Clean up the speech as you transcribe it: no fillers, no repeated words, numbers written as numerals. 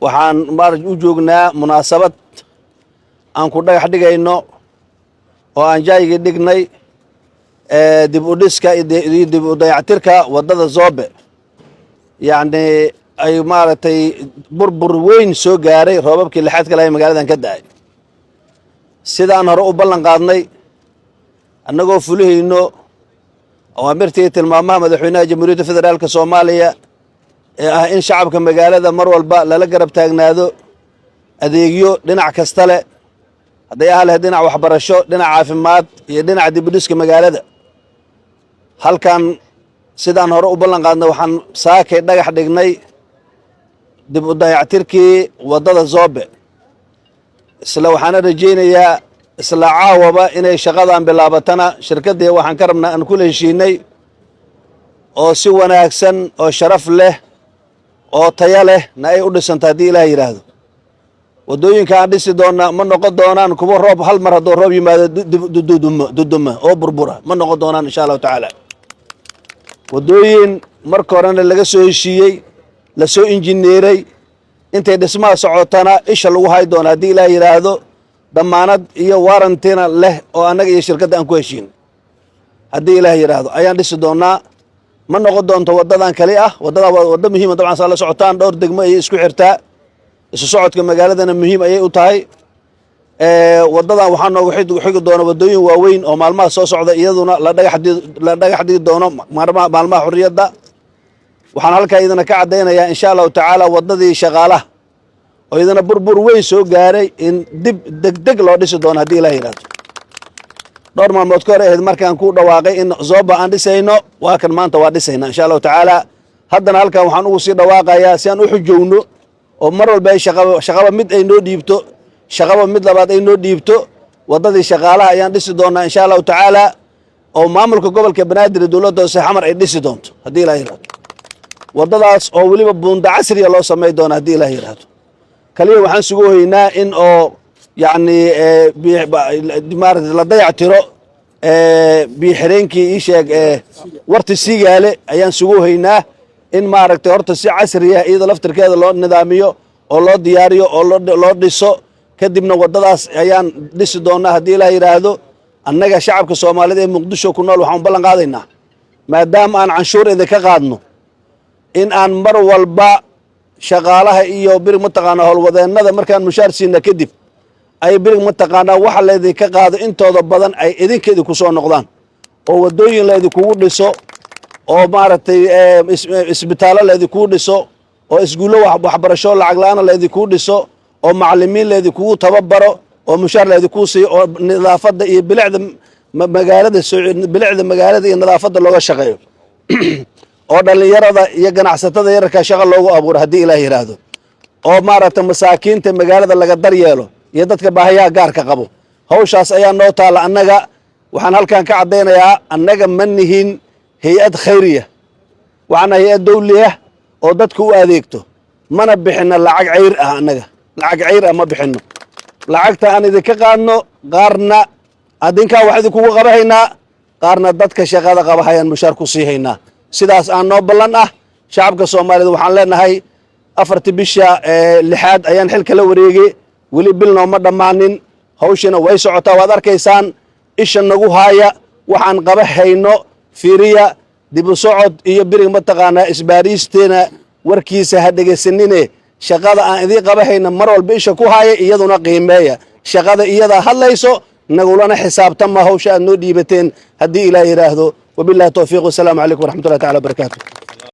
waxaan maaraj u joognaa munaasabad aan ku dhagax dhigayno oo aan jaayga dhignay dib u dhiska iyo dib u dayactirka wadada Zobe yacni ay maaragtay burbur weyn soo gaaray roobabkii lixaad kale ee magaaladan ka da'ay sidaan hore u ballan qaadnay annagoo fulihayno awaamirtii tilmaamaha madaxweynaha jamhuuriyadda federaalka Soomaaliya ee ah in shacabka magaalada mar walba lala garab taagnaado adeegyo dhinac kasta leh hadday ahayd dhinac waxbarasho dhinac caafimaad iyo dhinac dib u dhiska magaalada halkan sidaan hore u ballan qaadnay waxaan saakay dhagax dhignay dib u dayactirkii wadada Zobe isla waxaan rajaynayaa isla caawaba inay shaqadan bilaabatana shirkadii waxaan ka rabnaa aan kula heshiinay oo si wanaagsan oo sharaf leh oo tayo leh na ay u dhisanta haddii Ilaahay yiraahdo wadooyinka aan dhisi doona ma noqon doonaan kuwa roob hal mar hadduu roob yimaado duduma oo burbura ma noqon doonaan insha Allah taala wadooyin marka horena laga soo heshiiyey la soo injineeray intay dhismaha socotana isha lagu hay doona haddii Ilaahay yiraahdo damaanad iyo warantina leh oo anaga iyo shirkadda aan ku heshiin haddii Ilaahay yiraahdo ayaan dhisi doonaa ma noqon doonto wadadan kali ah wadada wada muhiim ah dabcan la socotaan dhowr degmo ay isku xirtaa isu socodka magaaladana muhiim ayay u tahay wadadan waxaan noogu xigi doona wadooyin waaweyn oo maalmaha soo socda iyaduna la dhagax dhigi doono maalmaha xurriyadda waxaan halkaa idina ka cadaynayaa insha Allah taala wadadii shaqaalaha oo idina burbur weyn soo gaaray in dib degdeg loo dhisi doono haddii Ilaahay yiraahdo dhowr maalmood ka hor ahayd markaan ku dhawaaqay in Zobe aan dhisayno waa kan maanta waa dhisayna insha Allah taala haddana halkan waxaan ugu sii dhawaaqayaa si aan u xujowno oo mar walba ay shaqaba mid ay noo dhiibto shaqaba mid labaad ay noo dhiibto wadadii shaqaalaha ayaan dhisi doonaa insha Allah taala oo maamulka gobolka Banaadir dawladda hoose xamar ay dhisi doonto haddii Ilaahay yiraahdo wadadaas oo waliba buunda casriya loo sameey doona haddii Ilaahay yiraahdo kaliya waxaan sugu haynaa in oo yacni la dayactiro biyo xireenkii ii sheeg warti Siigaale ayaan sugu haynaa in maaragtay horta si casri ah iyada laftirkeeda loo nidaamiyo oo loo diyaariyo oo loo dhiso kadibna wadadaas ayaan dhisi doonaa haddii Ilaahay yiraahdo annaga shacabka Soomaaliyeed ee Muqdisho ku nool waxaan ballan qaadaynaa maadaama aan canshuur idinka qaadno in aan mar walba shaqaalaha iyo birig mataqaana howlwadeennada markaan mushaar siina kadib ay birig mataqaana waxa la idinka qaado intooda badan ay idinkeedii ku soo noqdaan oo wadooyin la idinkugu dhiso oo maaragtay isbitaallo la idinkugu dhiso oo iskuullo waxbarasho lacag la'aan la idinkugu dhiso oo macallimiin la idinkugu tababaro oo mushaar la idinkugu siiyo oo nadaafadda iyo bilicda magaalada iyo nadaafadda looga shaqeeyo oo dhalinyarada iyo ganacsatada yararka shaqo loogu abuuro haddii Ilaahay yiraahdo oo maaragtay masaakiinta magaalada laga daryeelo iyo dadka baahiyaha gaarka qabo hawshaas ayaa noo taala annaga waxaan halkan ka cadaynayaa annaga ma nihin hay'ad khayriya waxaana hay'ad dawliya oo dadku u adeegto mana bixino lacag cayr ah annaga lacag cayr ah ma bixino lacagta aan idinka qaadno qaarna adinkaa wax idinkugu qabahaynaa qaarna dadka shaqada qabahayaan mushaar ku sii haynaa sidaas aan noo ballan ah shacabka Soomaaliyeed waxaan leenahay 4 bisha lixaad ayaan xilka la wareegay weli bil nooma dhammaanin hawshina way socotaa waad arkaysaan isha nagu haaya waxaan qabahayno fiiriya dib u socod iyo birig mataqaana isbaariisteena warkiisa ha dhegaysanine shaqada aan idin qabahayna mar walba isha ku haaya iyaduna qiimeeya shaqada iyada hadlayso nagulana xisaabtama hawsha aad noo dhiibateen haddii Ilaahay yiraahdo وبالله التوفيق والسلام عليكم ورحمة الله تعالى وبركاته